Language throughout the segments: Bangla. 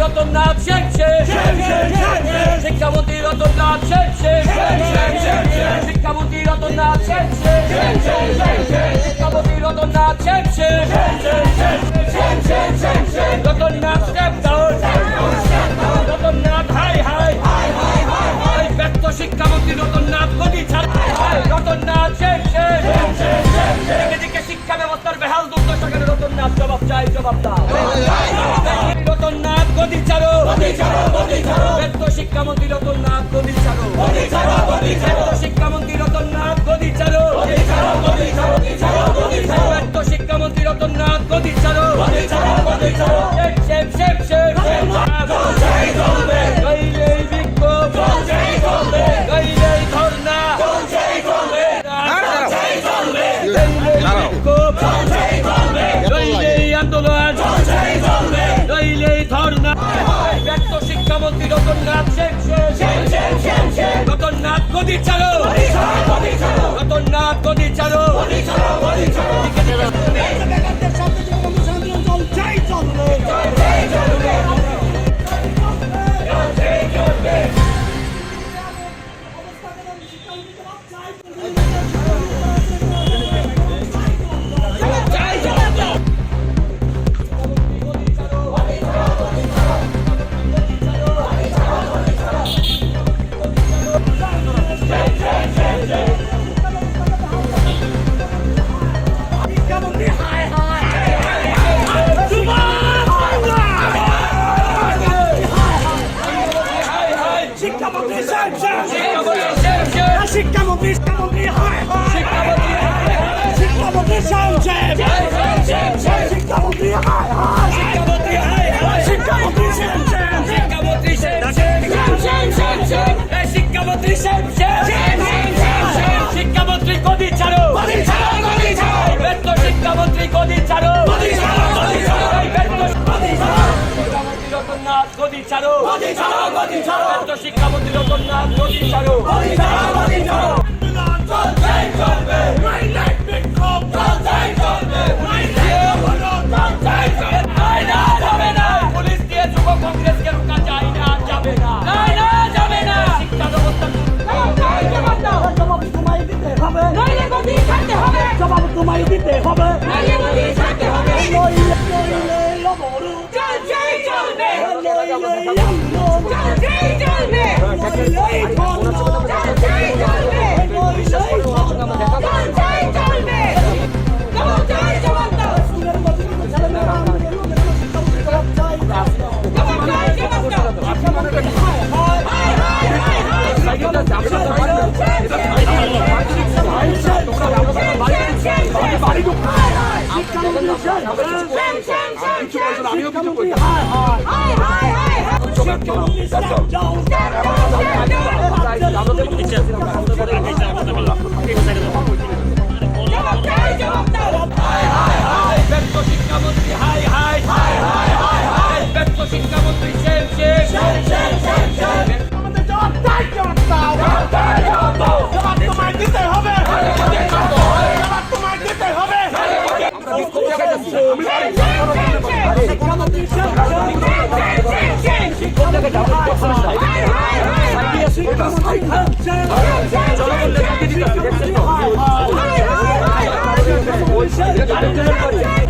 রতন নাথ শেখ শিক্ষামন্ত্রী রতন নাথ শেখ শিক্ষামন্ত্রী রতন নাথ শেখ শিক্ষামন্ত্রী Ratan Nath Sheikh Ratan Nath step down Ratan Nath high high ব্যর্থ শিক্ষামন্ত্রী রতন নাথ গদি ছাড়া রতন নাথ শেখ এদিকে শিক্ষা ব্যবস্থার বেহাল দুর্দশা কেন রতন নাথ জবাব চাই জবাব দাও রতন নাথ গদি ছাড়ো ব্যর্থ শিক্ষামন্ত্রী রতন নাথ গদি ছাড়ো ব্যর্থ শিক্ষামন্ত্রী রতন নাথ গদি ছাড়ো ব্যর্থ শিক্ষামন্ত্রী রতন নাথ গদি ছাড়ো গইলেই বিক্ষোভ গইলেই ধর্ণা গইলেই আন্দোলন গইলেই ধর্ণা ব্যর্থ শিক্ষামন্ত্রী রতন নাথ শেখ রতন নাথ গদি ছাড়ো রতন নাথ গদি ছাড়ো শিক্ষামন্ত্রী গদি ছাড়ো ব্যর্থ শিক্ষামন্ত্রী গদি ছাড়ো রতন নাথ গদি ছাড়ো ব্যর্থ শিক্ষামন্ত্রী রতন নাথ গদি ছাড়ো পুলিশ দিয়ে যুব কংগ্রেসকে রোকা যায় না যাবে না শিক্ষা ব্যবস্থা জবাব তোমায় দিতে হবে জবাব তোমায় দিতে হবে শিক্ষামন্ত্রী হাই হাই ব্যর্থ শিক্ষামন্ত্রী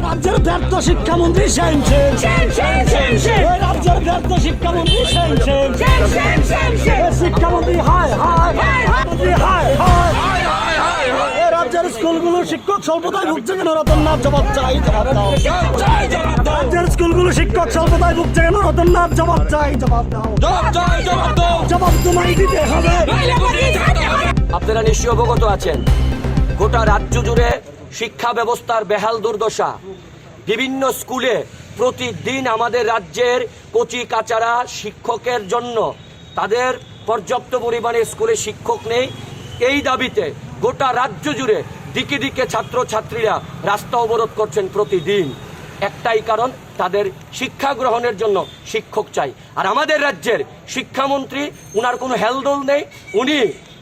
রাজ্যের ব্যর্থ শিক্ষামন্ত্রী রাজ্যের ব্যর্থ শিক্ষামন্ত্রী শিক্ষামন্ত্রী হাই রাজ্যের স্কুলগুলো শিক্ষক স্বল্পতায় ভুগছে কেন রতন নাথ জবাব চাই জবাব দাও রাজ্যের স্কুলগুলো শিক্ষক স্বল্পতায় ভুগছে কেন রতন নাথ জবাব চাই জবাব দাও জবাব তোমায় দিতে হবে। আপনারা নিশ্চয়ই অবগত আছেন গোটা রাজ্য জুড়ে শিক্ষা ব্যবস্থার বেহাল দুর্দশা। বিভিন্ন স্কুলে প্রতিদিন আমাদের রাজ্যের কচি কাচারা শিক্ষকের জন্য তাদের পর্যাপ্ত পরিমাণে স্কুলে শিক্ষক নেই। এই দাবিতে গোটা রাজ্য জুড়ে দিকে দিকে ছাত্রছাত্রীরা রাস্তা অবরোধ করছেন প্রতিদিন। একটাই কারণ, তাদের শিক্ষা গ্রহণের জন্য শিক্ষক চাই। আর আমাদের রাজ্যের শিক্ষামন্ত্রী, উনার কোনো হেলদোল নেই, উনি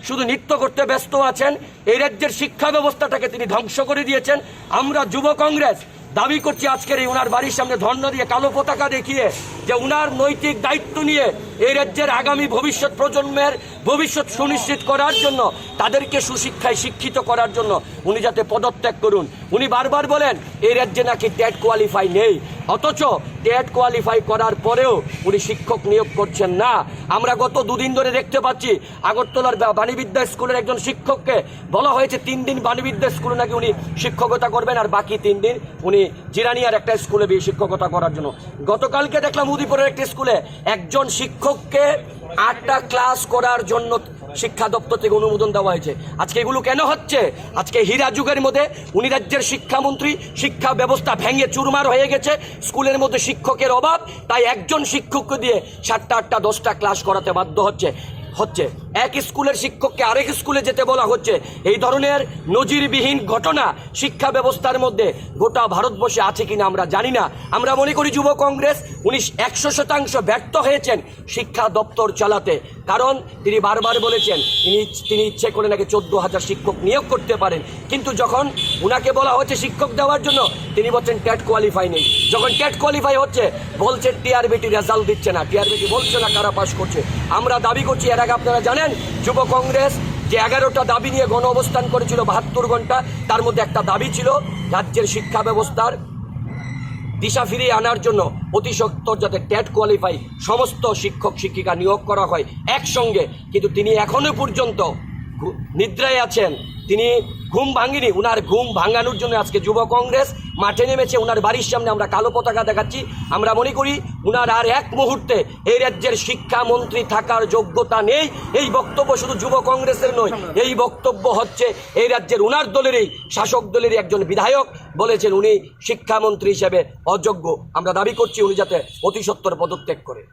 শুধু নৃত্য করতে ব্যস্ত আছেন। এই রাজ্যের শিক্ষা ব্যবস্থাটাকে তিনি ধ্বংস করে দিয়েছেন। আমরা যুব কংগ্রেস দাবি করছি আজকের এই উনার বাড়ির সামনে ধর্ণা দিয়ে কালো পতাকা দেখিয়ে যে উনার নৈতিক দায়িত্ব নিয়ে এই রাজ্যের আগামী ভবিষ্যৎ প্রজন্মের ভবিষ্যৎ সুনিশ্চিত করার জন্য, তাদেরকে সুশিক্ষায় শিক্ষিত করার জন্য উনি যাতে পদত্যাগ করুন। উনি বারবার বলেন এই রাজ্যে নাকি টেট কোয়ালিফাই নেই, অথচ টেট কোয়ালিফাই করার পরেও উনি শিক্ষক নিয়োগ করছেন না। আমরা গত দুদিন ধরে দেখতে পাচ্ছি আগরতলার বাণীবিদ্যা স্কুলের একজন শিক্ষককে বলা হয়েছে 3 দিন বাণীবিদ্যা স্কুলে নাকি উনি শিক্ষকতা করবেন, আর বাকি 3 দিন উনি জিরানিয়ার একটা স্কুলে শিক্ষকতা করার জন্য। গতকালকে দেখলাম উদয়পুরের একটি স্কুলে একজন শিক্ষককে 8টা ক্লাস করার জন্য শিক্ষা দপ্তর থেকে অনুমোদন দেওয়া হয়েছে। আজকে এগুলো কেন হচ্ছে? আজকে হীরা যুগের মধ্যে উনি রাজ্যের শিক্ষামন্ত্রী, শিক্ষা ব্যবস্থা ভেঙে চুরমার হয়ে গেছে, স্কুলের মধ্যে শিক্ষকের অভাব, তাই একজন শিক্ষককে দিয়ে 7টা 8টা 10টা ক্লাস করাতে বাধ্য হচ্ছে। এক স্কুলের শিক্ষককে আরেক স্কুলে যেতে বলা হচ্ছে। এই ধরনের নজিরবিহীন ঘটনা শিক্ষা ব্যবস্থার মধ্যে গোটা ভারতবর্ষে আছে কিনা আমরা জানি না। আমরা মনে করি যুব কংগ্রেস 100% ব্যর্থ হয়েছেন শিক্ষা দপ্তর চালাতে, কারণ তিনি বারবার বলেছেন তিনি ইচ্ছে করে নাকি 14,000 শিক্ষক নিয়োগ করতে পারেন, কিন্তু যখন উনাকে বলা হচ্ছে শিক্ষক দেওয়ার জন্য তিনি বলছেন টেট কোয়ালিফাই নেই। যখন টেট কোয়ালিফাই হচ্ছে বলছেন টিআরবিটি রেজাল্ট দিচ্ছে না, টিআরবিটি বলছে না কারা পাস করছে। আমরা দাবি করছি, এর আগে আপনারা জানেন যুব কংগ্রেস যে 11টা দাবি নিয়ে গণ অবস্থান করেছিল 72 ঘন্টা, তার মধ্যে একটা দাবি ছিল রাজ্যের শিক্ষা ব্যবস্থার দিশা ফিরিয়ে আনার জন্য অতি সত্বর যাতে টেট কোয়ালিফাই সমস্ত শিক্ষক শিক্ষিকা নিয়োগ করা হয় একসঙ্গে। কিন্তু তিনি এখনো পর্যন্ত নিদ্রায় আছেন, তিনি ঘুম ভাঙেনি। উনার ঘুম ভাঙানোর জন্য আজকে যুব কংগ্রেস মাঠে নেমেছে। উনার বাড়ির সামনে আমরা কালো পতাকা দেখাচ্ছি। আমরা মনে করি উনার আর এক মুহূর্তে এই রাজ্যের শিক্ষামন্ত্রী থাকার যোগ্যতা নেই। এই বক্তব্য শুধু যুব কংগ্রেসের নয়, এই বক্তব্য হচ্ছে এই রাজ্যের উনার দলেরই শাসক দলেরই একজন বিধায়ক বলেছেন উনি শিক্ষামন্ত্রী হিসেবে অযোগ্য। আমরা দাবি করছি উনি যাতে অতি সত্বর পদত্যাগ করে।